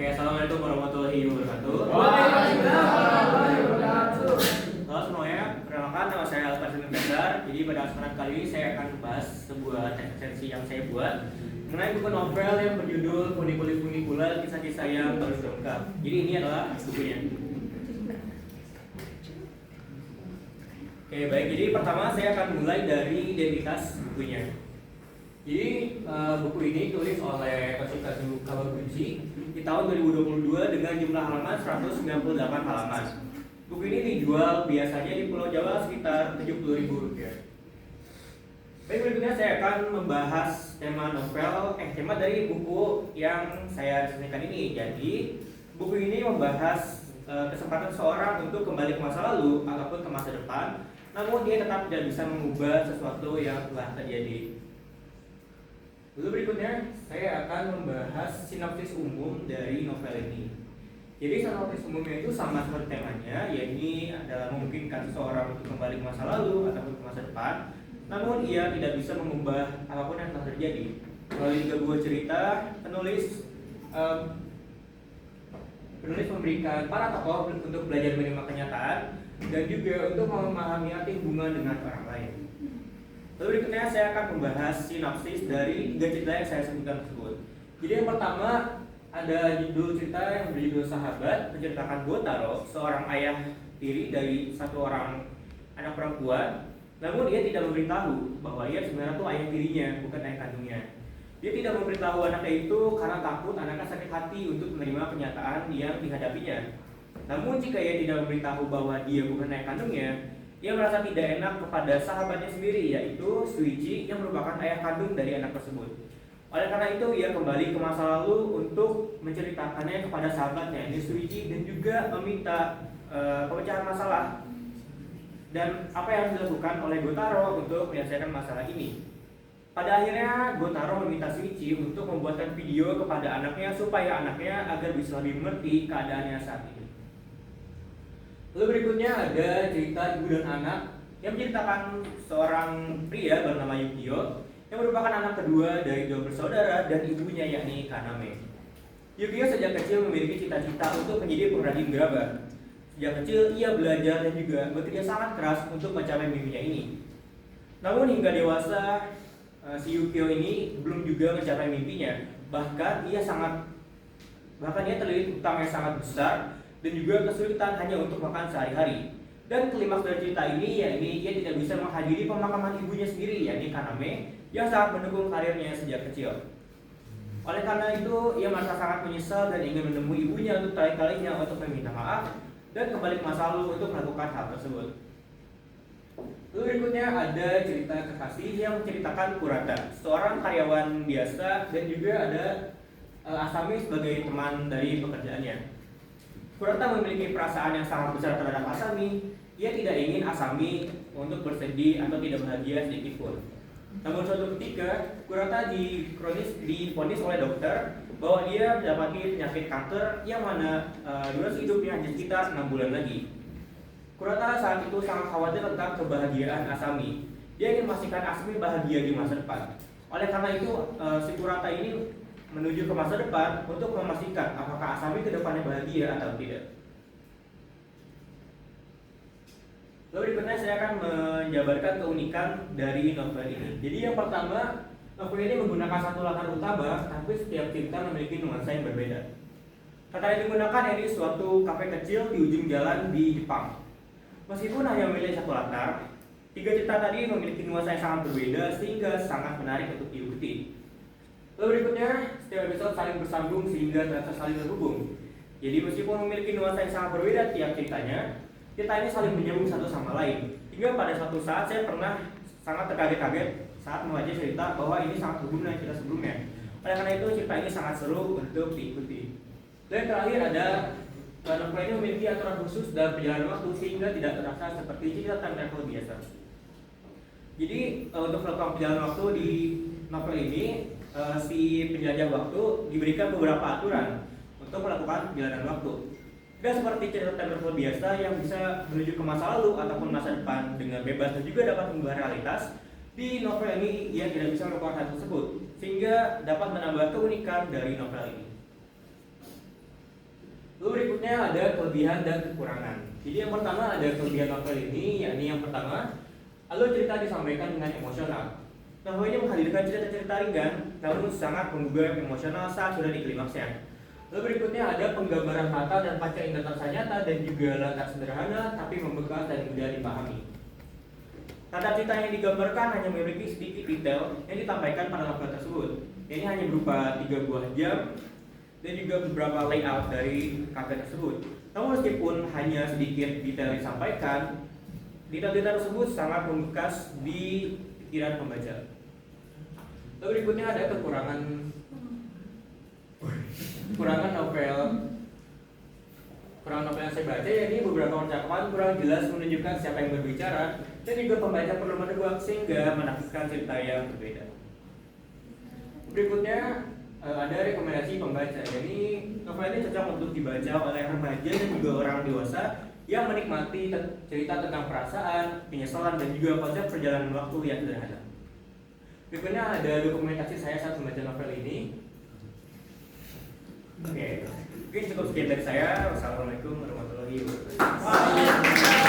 Oke, assalamualaikum warahmatullahi wabarakatuh. Waalaikumsalam warahmatullahi wabarakatuh. Halo semuanya, perkenalkan nama saya Alfasin Besar. Jadi pada kesempatan kali ini saya akan membahas sebuah resensi yang saya buat mengenai buku novel yang berjudul Funikular Kisah-Kisah yang Baru Terungkap. Jadi ini adalah bukunya. Oke, baik. Jadi pertama saya akan mulai dari identitas bukunya. Jadi buku ini ditulis oleh Katsukazu Kawaguchi di tahun 2022 dengan jumlah halaman 198 halaman. Buku ini dijual biasanya di Pulau Jawa sekitar Rp70.000. Baik, berikutnya saya akan membahas tema dari buku yang saya resensikan ini. Jadi buku ini membahas kesempatan seorang untuk kembali ke masa lalu ataupun ke masa depan, namun dia tetap tidak bisa mengubah sesuatu yang telah terjadi. Lalu berikutnya saya akan membahas sinopsis umum dari novel ini. Jadi sinopsis umumnya itu sama seperti temanya, yaitu adalah memungkinkan seseorang untuk kembali ke masa lalu ataupun ke masa depan, namun ia tidak bisa mengubah apapun yang telah terjadi. Melalui 3 buah cerita, penulis memberikan para tokoh untuk belajar menerima kenyataan dan juga untuk memahami arti hubungan dengan orang lain. Lalu berikutnya saya akan membahas sinopsis dari 3 cerita yang saya sebutkan tersebut. Jadi yang pertama ada judul cerita yang berjudul Sahabat, menceritakan Gotaro, seorang ayah tiri dari satu orang anak perempuan. Namun dia tidak memberitahu bahwa ia sebenarnya itu ayah tirinya, bukan ayah kandungnya. Dia tidak memberitahu anaknya itu karena takut anaknya sakit hati untuk menerima kenyataan yang dihadapinya. Namun jika ia tidak memberitahu bahwa dia bukan ayah kandungnya, ia merasa tidak enak kepada sahabatnya sendiri, yaitu Shuichi yang merupakan ayah kandung dari anak tersebut. Oleh karena itu, ia kembali ke masa lalu untuk menceritakannya kepada sahabatnya, yaitu Shuichi, dan juga meminta pemecahan masalah dan apa yang harus dilakukan oleh Gotaro untuk menyelesaikan masalah ini. Pada akhirnya, Gotaro meminta Shuichi untuk membuatkan video kepada anaknya supaya anaknya agar bisa lebih mengerti keadaannya saat ini. Lalu berikutnya ada cerita ibu dan anak yang menceritakan seorang pria bernama Yukio yang merupakan anak kedua dari 2 bersaudara dan ibunya, yakni Kaname. Yukio sejak kecil memiliki cita-cita untuk menjadi pengrajin gerabah. Sejak kecil ia belajar dan juga bekerja sangat keras untuk mencapai mimpinya ini. Namun hingga dewasa si Yukio ini belum juga mencapai mimpinya. Bahkan ia terlilit utang yang sangat besar dan juga kesulitan hanya untuk makan sehari-hari. Dan klimaks dari cerita ini ia tidak bisa menghadiri pemakaman ibunya sendiri, yakni Kaname, yang sangat mendukung karirnya sejak kecil. Oleh karena itu, ia merasa sangat menyesal dan ingin menemui ibunya untuk terakhir kalinya untuk meminta maaf dan kembali ke masa lalu untuk melakukan hal tersebut. Lalu berikutnya ada cerita kekasih yang menceritakan Kurata, seorang karyawan biasa, dan juga ada Asami sebagai teman dari pekerjaannya. Kurata memiliki perasaan yang sangat besar terhadap Asami. Ia tidak ingin Asami untuk bersedih atau tidak bahagia sedikit pun. Namun suatu ketika, Kurata divonis oleh dokter bahwa dia mendapati penyakit kanker yang mana durasi hidupnya hanya sekitar 6 bulan lagi. Kurata saat itu sangat khawatir tentang kebahagiaan Asami. Dia ingin memastikan Asami bahagia di masa depan. Oleh karena itu, si Kurata ini menuju ke masa depan untuk memastikan apakah Asami ke depannya bahagia atau tidak. Lalu berikutnya saya akan menjabarkan keunikan dari novel ini. Jadi yang pertama, novel ini menggunakan satu latar utama, tapi setiap cerita memiliki nuansa yang berbeda. Kata yang digunakan ini suatu kafe kecil di ujung jalan di Jepang. Meskipun hanya memiliki satu latar, 3 cerita tadi memiliki nuansa yang sangat berbeda sehingga sangat menarik untuk diikuti. Lalu berikutnya, setiap episode saling bersambung sehingga terasa saling terhubung. Jadi meskipun memiliki nuansa yang sangat berbeda tiap ceritanya, cerita ini saling menyambung satu sama lain. Hingga pada suatu saat saya pernah sangat terkaget-kaget saat membaca cerita bahwa ini sangat berhubungan dengan cerita sebelumnya. Oleh karena itu cerita ini sangat seru untuk diikuti. Dan terakhir ada novel ini memiliki aturan khusus dalam perjalanan waktu sehingga tidak terasa seperti cerita time travel biasa. Jadi untuk melakukan perjalanan waktu di novel ini, si penjajah waktu diberikan beberapa aturan untuk melakukan perjalanan waktu. Tidak seperti cerita time travel biasa yang bisa menuju ke masa lalu ataupun masa depan dengan bebas dan juga dapat mengubah realitas. Di novel ini ia tidak bisa melakukan hal tersebut, sehingga dapat menambah keunikan dari novel ini. Lalu berikutnya ada kelebihan dan kekurangan. Jadi yang pertama ada kelebihan novel ini, yakni yang pertama, alur cerita disampaikan dengan emosional. Novel ini menghadirkan cerita-cerita ringan, namun sangat menggugah emosional saat sudah di klimaksnya. Lalu berikutnya ada penggambaran mata dan pasca indera terasa nyata dan juga latar sederhana tapi membekas dan mudah dipahami. Tata cerita yang digambarkan hanya memiliki sedikit detail yang disampaikan pada novel tersebut. Ini hanya berupa 3 buah jam dan juga beberapa layout dari kafe tersebut. Namun meskipun hanya sedikit detail disampaikan, detail-detail tersebut sangat membekas di pikiran pembaca. Lalu berikutnya ada kekurangan novel. Kurang novel yang saya baca, yakni beberapa percakapan kurang jelas menunjukkan siapa yang berbicara dan juga pembaca perlu menebak sehingga menampilkan cerita yang berbeda. Berikutnya ada rekomendasi pembaca. Jadi novel ini cocok untuk dibaca oleh remaja dan juga orang dewasa yang menikmati cerita tentang perasaan, penyesalan dan juga konsep perjalanan waktu yang sederhana. Berikutnya ada dokumentasi saya saat membaca novel ini. Oke, mungkin cukup sekian dari saya. Wassalamualaikum warahmatullahi wabarakatuh.